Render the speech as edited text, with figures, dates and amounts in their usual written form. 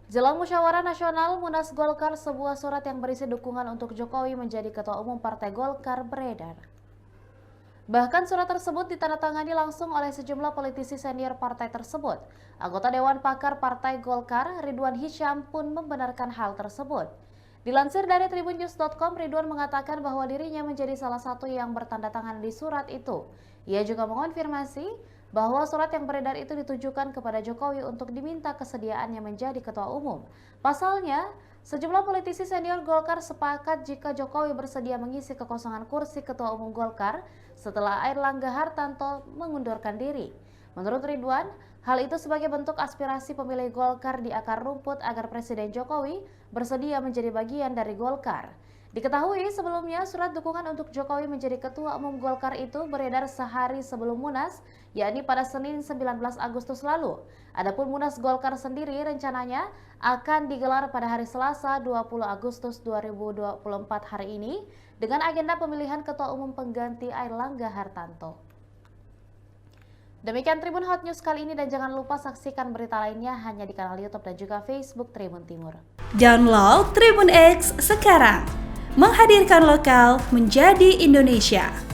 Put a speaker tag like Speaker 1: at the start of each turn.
Speaker 1: Jelang musyawarah nasional Munas Golkar, sebuah surat yang berisi dukungan untuk Jokowi menjadi Ketua Umum Partai Golkar beredar. Bahkan surat tersebut ditandatangani langsung oleh sejumlah politisi senior partai tersebut. Anggota Dewan Pakar Partai Golkar, Ridwan Hisyam pun membenarkan hal tersebut. Dilansir dari tribunnews.com, Ridwan mengatakan bahwa dirinya menjadi salah satu yang bertanda tangan di surat itu. Ia juga mengonfirmasi bahwa surat yang beredar itu ditujukan kepada Jokowi untuk diminta kesediaannya menjadi ketua umum. Pasalnya, sejumlah politisi senior Golkar sepakat jika Jokowi bersedia mengisi kekosongan kursi ketua umum Golkar setelah Airlangga Hartarto mengundurkan diri. Menurut Ridwan, hal itu sebagai bentuk aspirasi pemilih Golkar di akar rumput agar Presiden Jokowi bersedia menjadi bagian dari Golkar. Diketahui sebelumnya surat dukungan untuk Jokowi menjadi Ketua Umum Golkar itu beredar sehari sebelum Munas, yakni pada Senin 19 Agustus lalu. Adapun Munas Golkar sendiri rencananya akan digelar pada hari Selasa 20 Agustus 2024 hari ini dengan agenda pemilihan Ketua Umum pengganti Airlangga Hartarto. Demikian Tribun Hot News kali ini, dan jangan lupa saksikan berita lainnya hanya di kanal YouTube dan juga Facebook Tribun Timur.
Speaker 2: Download Tribun X sekarang, menghadirkan lokal menjadi Indonesia.